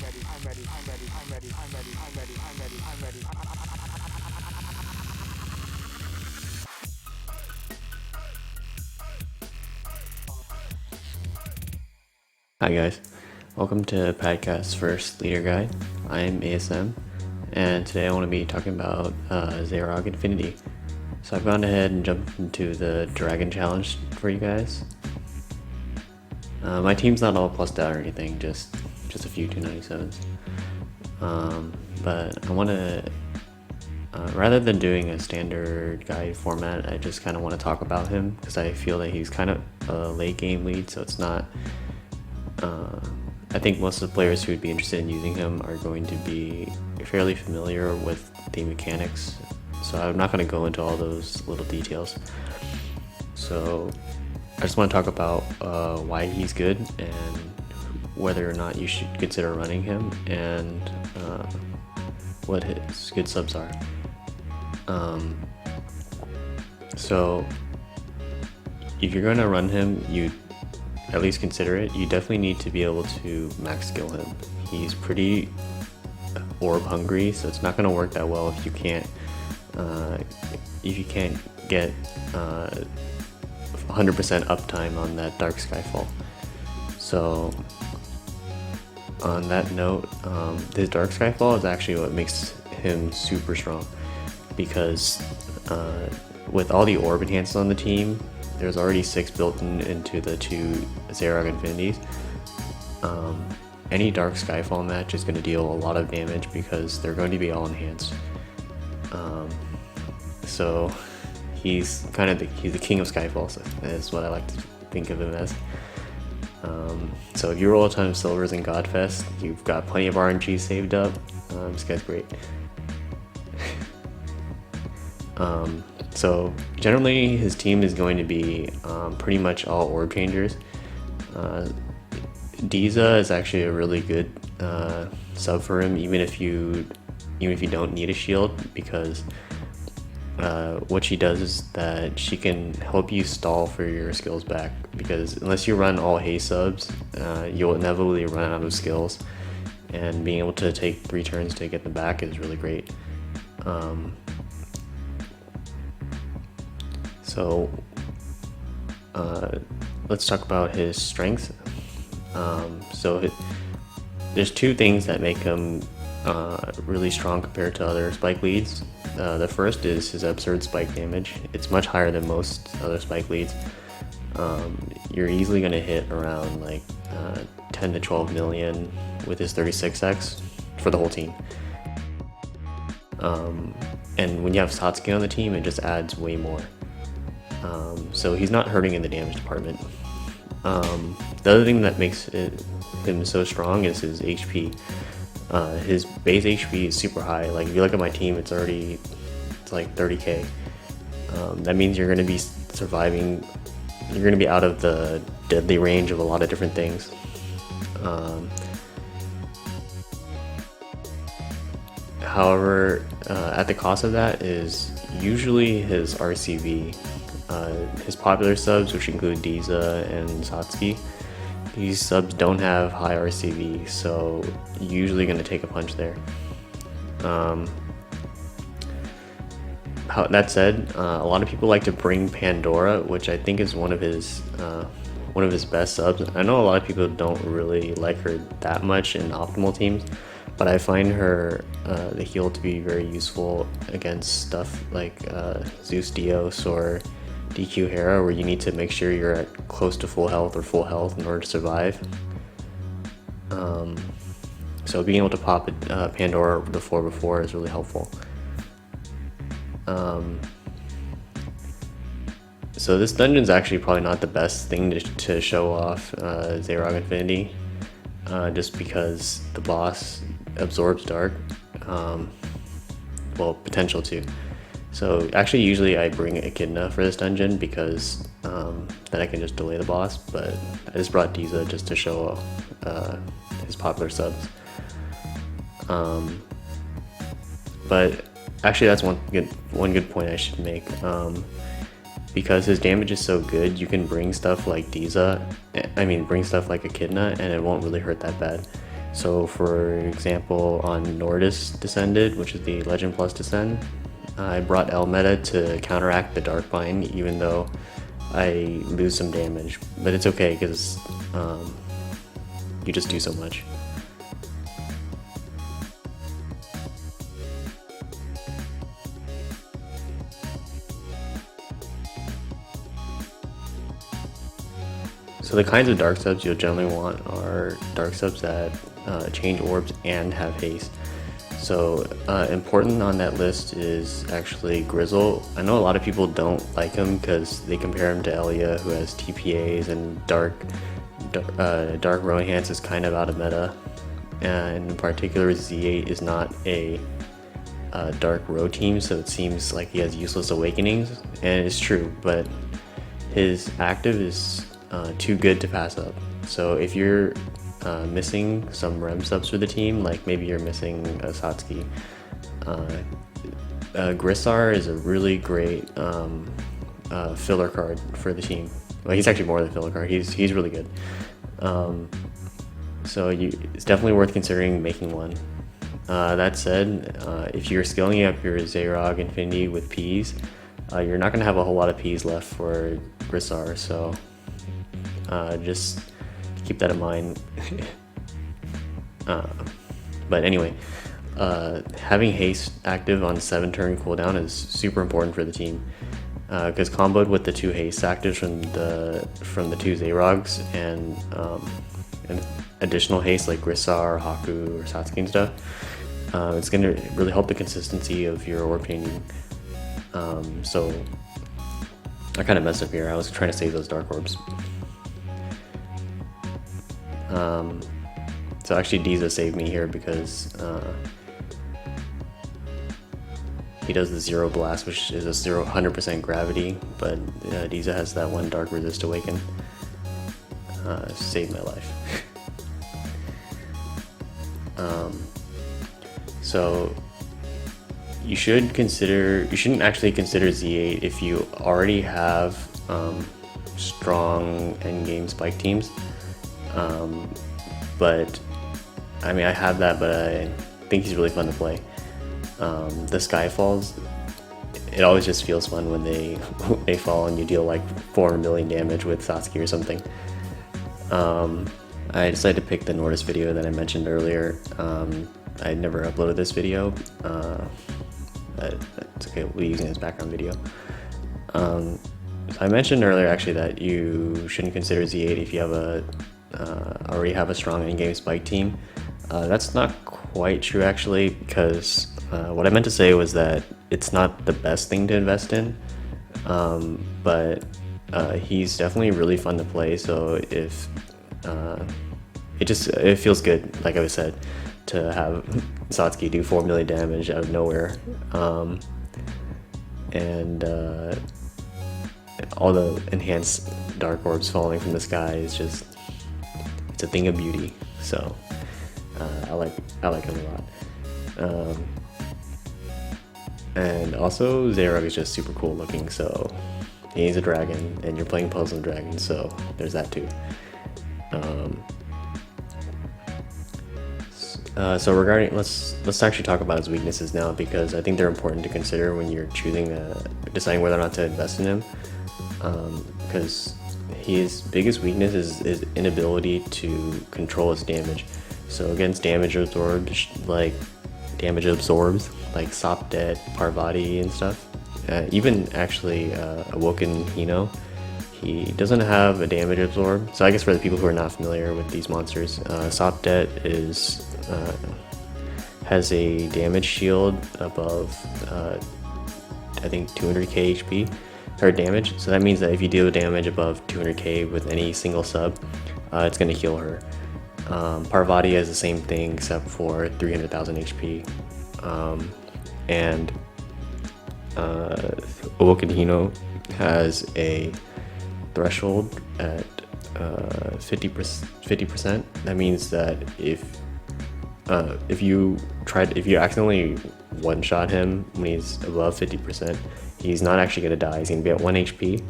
Hi guys, welcome to PADCast's first leader guide. I'm ASM, and today I want to be talking about Zaerog Infinity. So I've gone ahead and jumped into the Dragon Challenge for you guys. My team's not all plussed out or anything, just a few 297s. But I want to, rather than doing a standard guide format, I just kind of want to talk about him because I feel that he's kind of a late game lead, so it's not. I think most of the players who would be interested in using him are going to be fairly familiar with the mechanics, so I'm not going to go into all those little details. So I just want to talk about why he's good and whether or not you should consider running him, and what his good subs are. So if you're going to run him, you at least consider it. You definitely need to be able to max skill him. He's pretty orb hungry, so it's not going to work that well if you can't get 100% uptime on that Dark Skyfall. So on that note, this Dark Skyfall is actually what makes him super strong, because with all the orb enhancements on the team, there's already 6 built into the 2 Zaerog Infinities. Any Dark Skyfall match is going to deal a lot of damage because they're going to be all enhanced. So he's kind of he's the king of Skyfall, so that's what I like to think of him as. So if you roll a ton of silvers in Godfest, you've got plenty of RNG saved up. This guy's great. So generally his team is going to be pretty much all orb changers. Diza is actually a really good sub for him, even if you don't need a shield, because what she does is that she can help you stall for your skills back, because unless you run all haste subs, you'll inevitably run out of skills, and being able to take 3 turns to get them back is really great. So let's talk about his strengths. There's 2 things that make him really strong compared to other spike leads. The first is his absurd spike damage. It's much higher than most other spike leads. You're easily going to hit around like 10 to 12 million with his 36x for the whole team. And when you have Satsuki on the team, it just adds way more. So he's not hurting in the damage department. The other thing that makes him so strong is his HP. His base HP is super high. Like if you look at my team, it's like 30k. That means you're going to be surviving. You're going to be out of the deadly range of a lot of different things. However, at the cost of that is usually his RCV. His popular subs, which include Diza and Satsuki, these subs don't have high RCV, so you're usually going to take a punch there. That said, a lot of people like to bring Pandora, which I think is one of his best subs. I know a lot of people don't really like her that much in optimal teams, but I find her the heal to be very useful against stuff like Zeus Dios or DQ Hera, where you need to make sure you're at close to full health or full health in order to survive. So being able to pop Pandora the floor before is really helpful. So this dungeon is actually probably not the best thing to show off Zaerog Infinity, just because the boss absorbs dark. Well, potential to. So actually usually I bring Echidna for this dungeon because then I can just delay the boss, but I just brought Diza just to show his popular subs. But actually that's one good point I should make. Because his damage is so good, you can bring stuff like Diza, bring stuff like Echidna, and it won't really hurt that bad. So for example, on Nordis Descended, which is the Legend Plus Descend, I brought L meta to counteract the Dark Bind, even though I lose some damage. But it's okay, because you just do so much. So the kinds of dark subs you'll generally want are dark subs that change orbs and have haste. So important on that list is actually Grizzle. I know a lot of people don't like him because they compare him to Elia, who has TPAs, and Dark Rohance is kind of out of meta. And in particular, Z8 is not a Dark Row team, so it seems like he has useless awakenings, and it's true, but his active is too good to pass up. So if you're missing some rem subs for the team, like maybe you're missing a Satsuki, Grissar is a really great filler card for the team. Well, he's actually more than a filler card. He's really good. So it's definitely worth considering making one. That said, if you're scaling up your Zaerog Infinity with Ps, you're not going to have a whole lot of Ps left for Grissar, so just keep that in mind. But anyway, having haste active on 7-turn cooldown is super important for the team, because comboed with the 2 haste actives from the 2 Zaerogs and additional haste like Grissar, Haku, or Satsuki and stuff, it's going to really help the consistency of your orb changing. So I kind of messed up here. I was trying to save those dark orbs. So actually Diza saved me here because he does the 0 blast, which is a 100% gravity, but Diza has that 1 dark resist awaken. Saved my life. So you shouldn't actually consider Z8 if you already have strong endgame spike teams. But I mean, I have that, but I think he's really fun to play. The Skyfalls, it always just feels fun when they fall and you deal like 4 million damage with Satsuki or something. I decided to pick the Nordis video that I mentioned earlier. I never uploaded this video. It's okay, we'll be using it as background video. So I mentioned earlier actually that you shouldn't consider Z8 if you have already have a strong endgame spike team. That's not quite true actually, because what I meant to say was that it's not the best thing to invest in, but he's definitely really fun to play. So if it feels good, like I said, to have Satsuki do 4 million damage out of nowhere, and all the enhanced dark orbs falling from the sky is just, it's a thing of beauty. So I like him a lot. And also Zaerog is just super cool looking, so he's a dragon and you're playing Puzzle Dragon, so there's that too. So regarding, let's actually talk about his weaknesses now, because I think they're important to consider when you're deciding whether or not to invest in him. Because his biggest weakness is his inability to control his damage. So against damage absorbs like Sopdet, Parvati and stuff, even actually Awoken Hino, he doesn't have a damage absorb. So I guess for the people who are not familiar with these monsters, Sopdet has a damage shield above I think 200k HP or damage. So that means that if you deal damage above 200k with any single sub, it's going to heal her. Parvati has the same thing except for 300,000 HP. And Awoken Hino has a threshold at 50%. That means that if you accidentally one-shot him when he's above 50%, he's not actually going to die. He's going to be at 1 HP.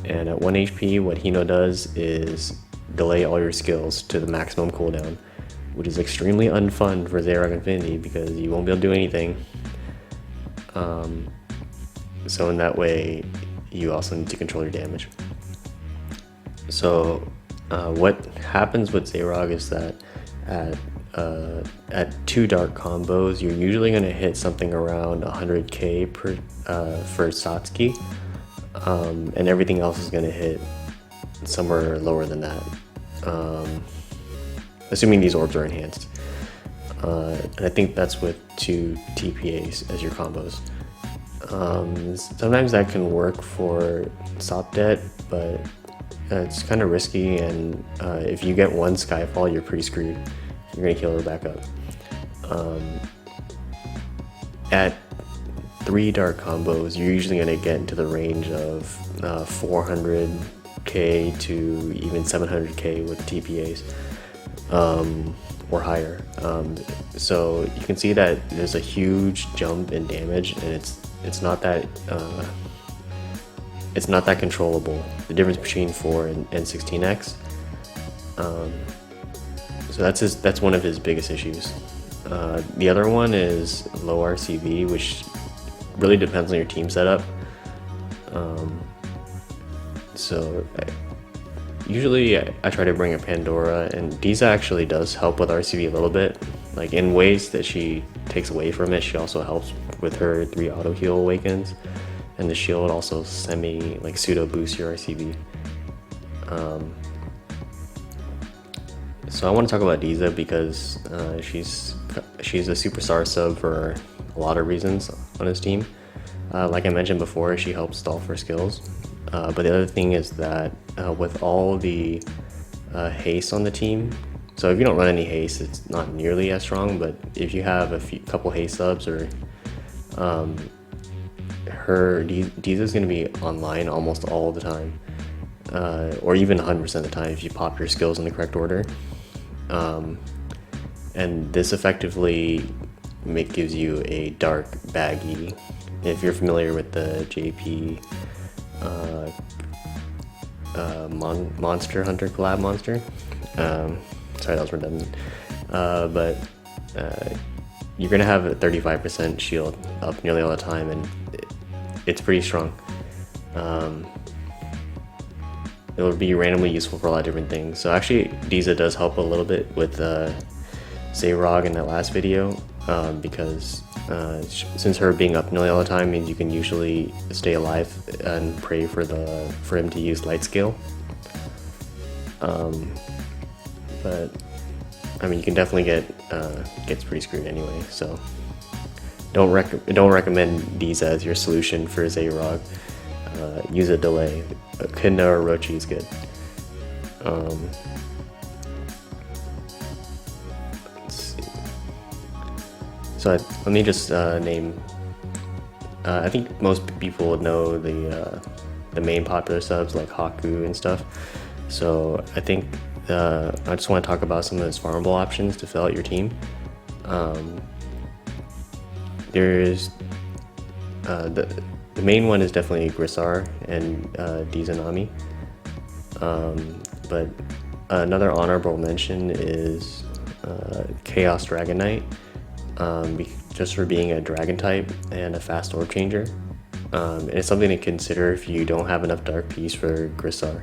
And at 1 HP, what Hino does is delay all your skills to the maximum cooldown, which is extremely unfun for Zaerog Infinity because you won't be able to do anything. So in that way, you also need to control your damage. So what happens with Zaerog is that at 2 dark combos, you're usually going to hit something around 100k per for Satsuki, and everything else is going to hit somewhere lower than that, assuming these orbs are enhanced. And I think that's with 2 TPAs as your combos. Sometimes that can work for Sopdet, but it's kind of risky, and if you get 1 Skyfall, you're pretty screwed. You're going to heal her back up. At 3 dark combos, you're usually going to get into the range of 400k to even 700k with TPAs, or higher. So you can see that there's a huge jump in damage, and it's not that controllable. The difference between 4 and 16x. So that's one of his biggest issues. The other one is low RCV, which really depends on your team setup. So usually I try to bring a Pandora, and Diza actually does help with RCV a little bit. Like in ways that she takes away from it, she also helps with her 3 auto heal awakens, and the shield also pseudo boosts your RCV. So I want to talk about Diza because she's a superstar sub for a lot of reasons on his team. Like I mentioned before, she helps stall for skills. But the other thing is that with all the haste on the team, so if you don't run any haste, it's not nearly as strong. But if you have couple haste subs, or Diza's going to be online almost all the time, or even 100% of the time if you pop your skills in the correct order. And this effectively gives you a dark baggy. If you're familiar with the JP Monster Hunter collab monster, sorry, that was redundant. But you're gonna have a 35% shield up nearly all the time, and it's pretty strong. It'll be randomly useful for a lot of different things. So actually, Diza does help a little bit with Zaerog in that last video, because since her being up nearly all the time means you can usually stay alive and pray for him to use light scale. But I mean, you can definitely gets pretty screwed anyway. So don't recommend Diza as your solution for Zaerog. Use a delay. Echidna or Orochi is good. Let's see. So let me just name. I think most people would know the main popular subs like Haku and stuff. So I think I just want to talk about some of those farmable options to fill out your team. There's the main one is definitely Grisar and Dizanami. But another honorable mention is Chaos Dragon Knight, just for being a dragon type and a fast orb changer. And it's something to consider if you don't have enough dark piece for Grisar.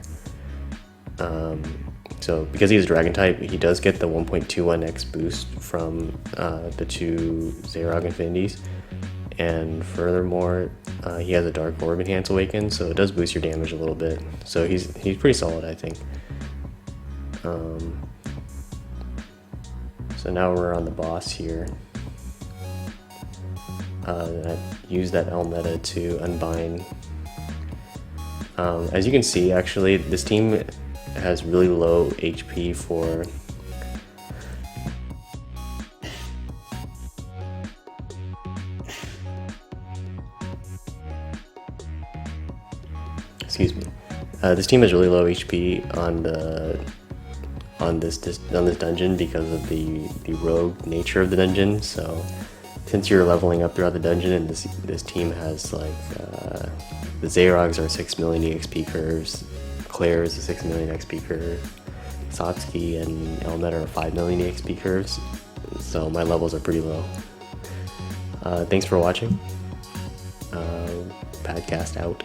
So because he's a dragon type, he does get the 1.21x boost from the 2 Zaerog Infinities. And furthermore, he has a Dark Orb Enhance Awaken, so it does boost your damage a little bit. So he's pretty solid, I think. So now we're on the boss here. I use that L meta to unbind. As you can see, actually, this team has really low HP for excuse me. This team has really low HP on this dungeon because of the rogue nature of the dungeon. So since you're leveling up throughout the dungeon, and this team has like the Zaerogs are 6 million EXP curves, Claire is a 6 million XP curve, Satsuki and Elmet are 5 million EXP curves, so my levels are pretty low. Thanks for watching. PADCast out.